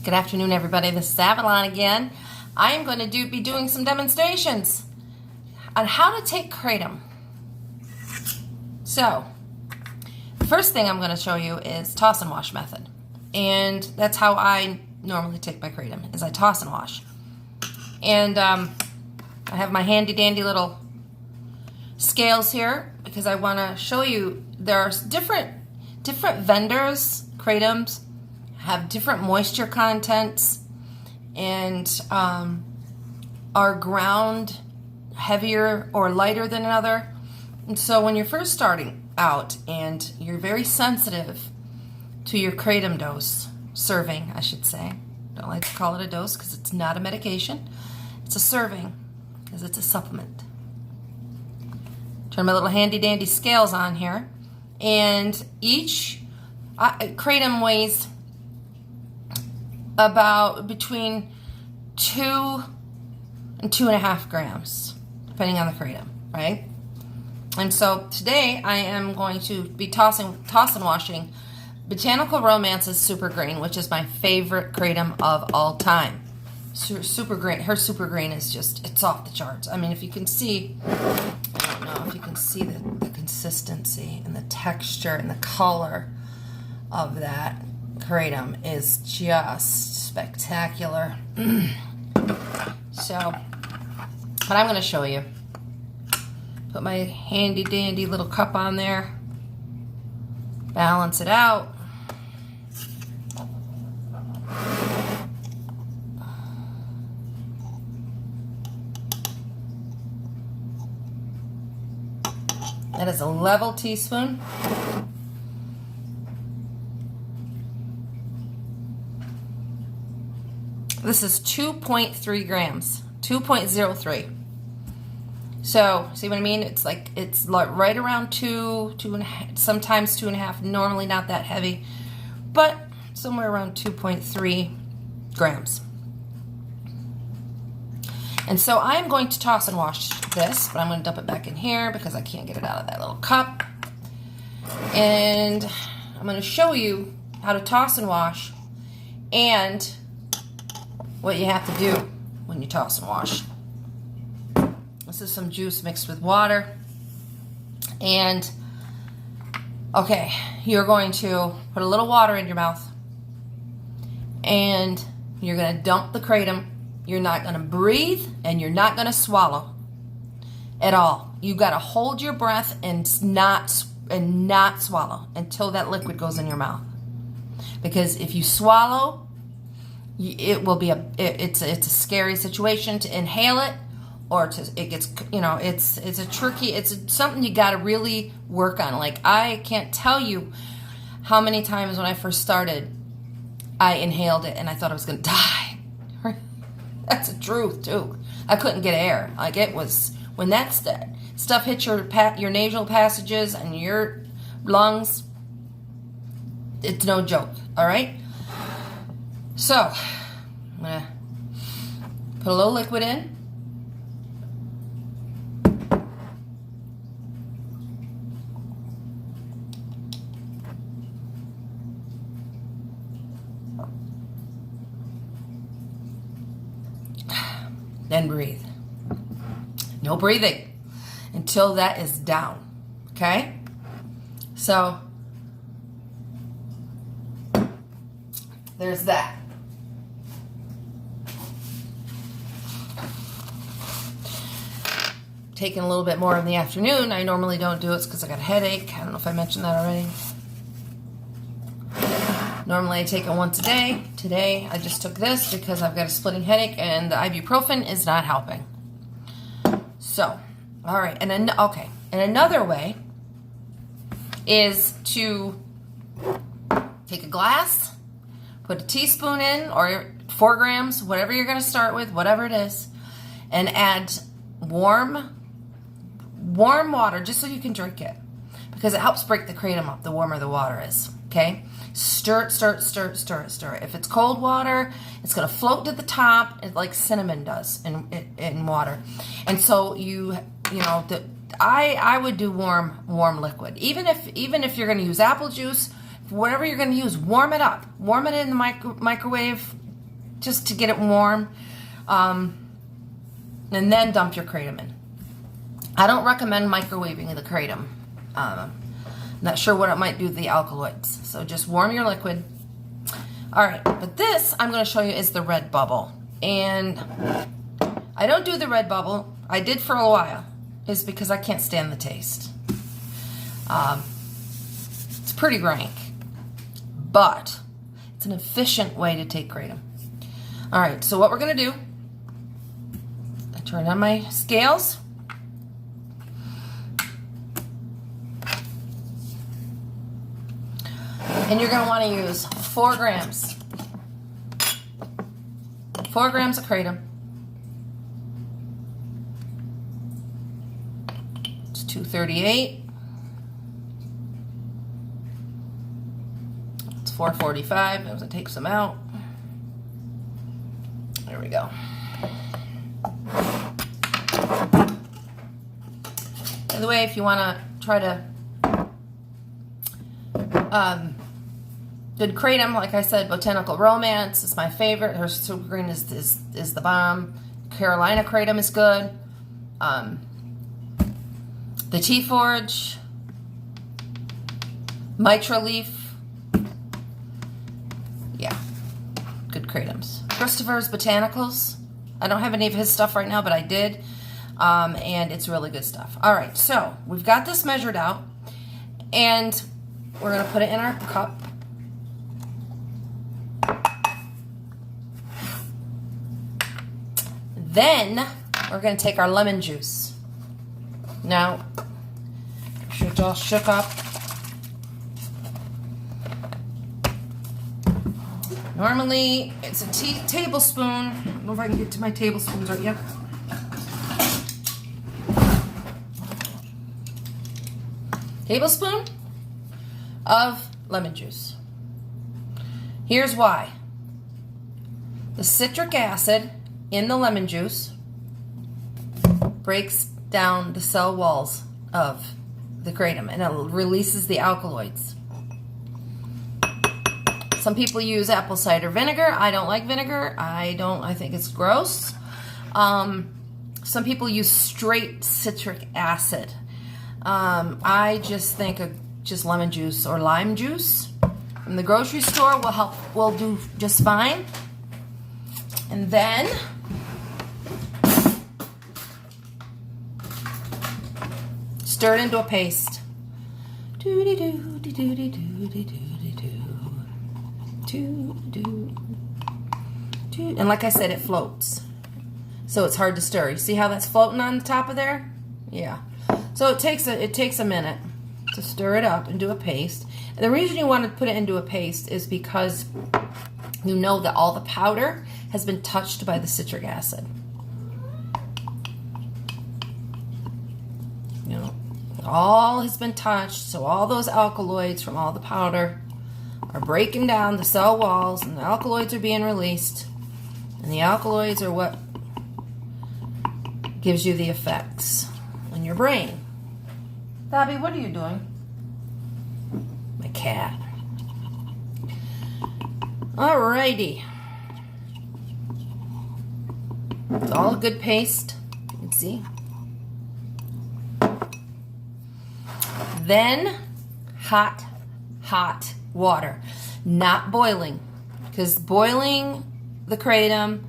Good afternoon, everybody. This is Avalon again. I am going to be doing some demonstrations on how to take Kratom. So, the first thing I'm going to show you is toss and wash method. And that's how I normally take my Kratom, is I toss and wash. And I have my handy dandy little scales here because I want to show you there are different vendors, Kratoms, have different moisture contents and are ground heavier or lighter than another. And so when you're first starting out and you're very sensitive to your Kratom dose, serving I should say, don't like to call it a dose because it's not a medication, it's a serving because it's a supplement. Turn my little handy dandy scales on here, and each Kratom weighs about between 2 and 2.5 grams, depending on the Kratom, right? And so today I am going to be toss and washing Botanical Romance's Super Green, which is my favorite Kratom of all time. Super Green, her Super Green is just, it's off the charts. I mean, if you can see, I don't know if you can see the consistency and the texture and the color of that Kratom is just spectacular. So, but I'm going to show you. Put my handy dandy little cup on there. Balance it out. That is a level teaspoon. This is 2.3 grams, 2.03. So, see what I mean? It's like, it's right around 2.5, sometimes 2.5, normally not that heavy, but somewhere around 2.3 grams. And so I'm going to toss and wash this, but I'm going to dump it back in here because I can't get it out of that little cup. And I'm going to show you how to toss and wash and what you have to do when you toss and wash. This is some juice mixed with water. And, okay, you're going to put a little water in your mouth. And you're going to dump the Kratom. You're not going to breathe, and you're not going to swallow at all. You got to hold your breath and not swallow until that liquid goes in your mouth. Because if you swallow, it will be it's a scary situation to inhale it, or it gets, you know, it's something you got to really work on. Like, I can't tell you how many times when I first started I inhaled it and I thought I was going to die. That's the truth too. I couldn't get air. Like, it was, when that stuff hits your nasal passages and your lungs, it's no joke. All right. So I'm gonna put a little liquid in. Then breathe. No breathing until that is down. Okay? So, there's that. Taking a little bit more in the afternoon. I normally don't do it because I got a headache. I don't know if I mentioned that already. Normally I take it once a day. Today I just took this because I've got a splitting headache and the ibuprofen is not helping. So, all right, and then, okay, and another way is to take a glass, put a teaspoon in, or 4 grams, whatever you're going to start with, whatever it is, and add warm water just so you can drink it, because it helps break the Kratom up the warmer the water is. Okay, stir it, stir it, stir it, stir it, stir it. If it's cold water, it's going to float to the top, like cinnamon does in water. And so you know, I would do warm liquid. Even if you're going to use apple juice, whatever you're going to use, warm it up. Warm it in the microwave just to get it warm. And then dump your kratom in. I don't recommend microwaving the kratom. Not sure what it might do to the alkaloids. So just warm your liquid. All right, but this I'm going to show you is the Red Bubble. And I don't do the Red Bubble. I did for a while. It's because I can't stand the taste. It's pretty rank. But it's an efficient way to take kratom. All right, so what we're going to do, I turn on my scales. And you're going to want to use 4 grams. 4 grams of kratom. It's 238. It's 445. I'm going to take some out. There we go. By the way, if you want to try to good kratom, like I said, Botanical Romance is my favorite. Her Super Green is the bomb. Carolina Kratom is good. The Tea Forge, Mitra Leaf, yeah, good kratoms. Christopher's Botanicals. I don't have any of his stuff right now, but I did, and it's really good stuff. All right, so we've got this measured out, and we're gonna put it in our cup. Then we're going to take our lemon juice. Now, make sure it's all shook up. Normally, it's a tablespoon. I don't know if I can get to my tablespoons right yet. Tablespoon of lemon juice. Here's why. The citric acid in the lemon juice breaks down the cell walls of the kratom and it releases the alkaloids. Some people use apple cider vinegar. I don't like vinegar. I think it's gross. Some people use straight citric acid. I just think of just lemon juice or lime juice from the grocery store will do just fine. And then stir it into a paste. And like I said, it floats. So it's hard to stir. You see how that's floating on the top of there? Yeah. So it takes a minute to stir it up into a paste. And the reason you want to put it into a paste is because you know that all the powder has been touched by the citric acid. You know, all has been touched, so all those alkaloids from all the powder are breaking down the cell walls, and the alkaloids are being released. And the alkaloids are what gives you the effects on your brain. Bobby, what are you doing? My cat. Alrighty. It's all a good paste. You can see. Then hot water. Not boiling. Because boiling the kratom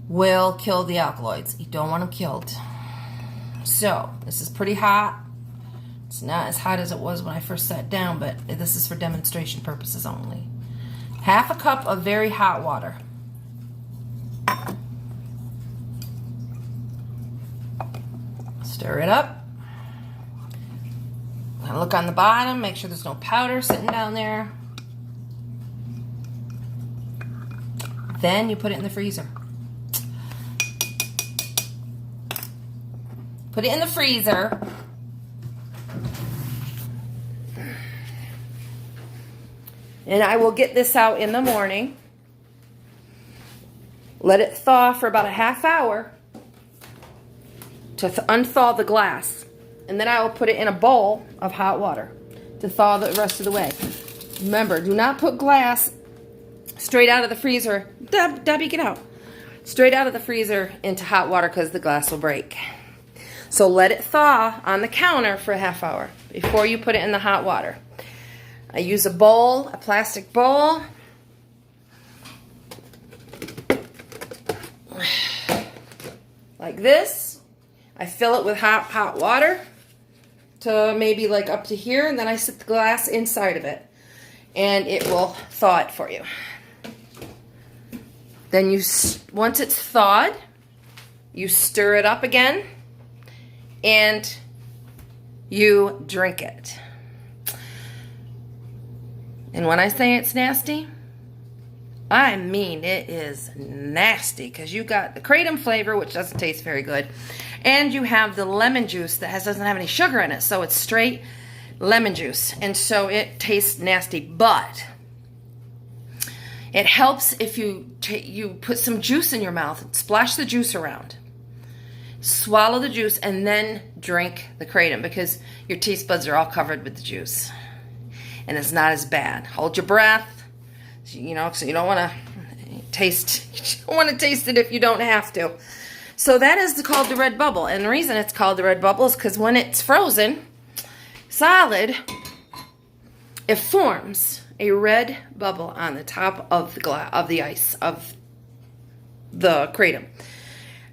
will kill the alkaloids. You don't want them killed. So, this is pretty hot. It's not as hot as it was when I first sat down, but this is for demonstration purposes only. Half a cup of very hot water. Stir it up. Now look on the bottom, make sure there's no powder sitting down there. Then you put it in the freezer. Put it in the freezer. And I will get this out in the morning. Let it thaw for about a half hour to unthaw the glass. And then I will put it in a bowl of hot water to thaw the rest of the way. Remember, do not put glass straight out of the freezer. Debbie, get out. Straight out of the freezer into hot water because the glass will break. So let it thaw on the counter for a half hour before you put it in the hot water. I use a bowl, a plastic bowl. Like this. I fill it with hot water to maybe like up to here, and then I set the glass inside of it, and it will thaw it for you. Then once it's thawed, you stir it up again, and you drink it. And when I say it's nasty, I mean it is nasty, because you got the kratom flavor, which doesn't taste very good, and you have the lemon juice that doesn't have any sugar in it, so it's straight lemon juice, and so it tastes nasty. But it helps if you put some juice in your mouth, splash the juice around, swallow the juice, and then drink the kratom, because your taste buds are all covered with the juice, and it's not as bad. Hold your breath. You know, so you don't want to taste. You don't want to taste it if you don't have to. So that is called the red bubble, and the reason it's called the red bubble is because when it's frozen solid, it forms a red bubble on the top of the ice of the kratom,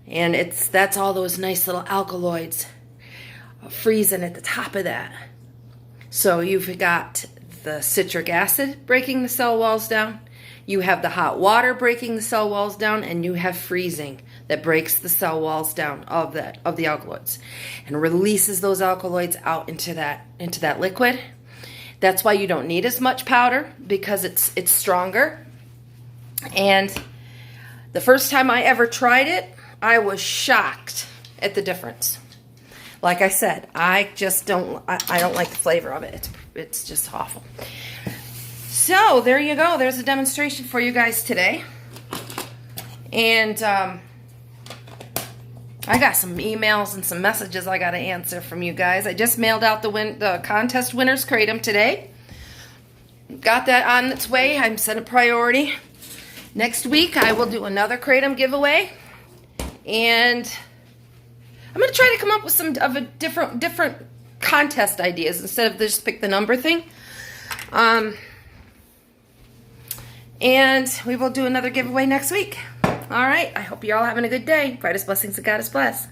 and that's all those nice little alkaloids freezing at the top of that. So you've got the citric acid breaking the cell walls down, you have the hot water breaking the cell walls down, and you have freezing that breaks the cell walls down of the alkaloids and releases those alkaloids out into that liquid. That's why you don't need as much powder, because it's stronger. And the first time I ever tried it, I was shocked at the difference. Like I said, I don't like the flavor of it. It's just awful. So there you go. There's a demonstration for you guys today. And I got some emails and some messages I got to answer from you guys. I just mailed out the contest winners kratom today. Got that on its way. I'm set a priority. Next week I will do another kratom giveaway, and I'm going to try to come up with some of a different contest ideas instead of just pick the number thing. And we will do another giveaway next week. All right. I hope you're all having a good day. Brightest blessings of God is blessed.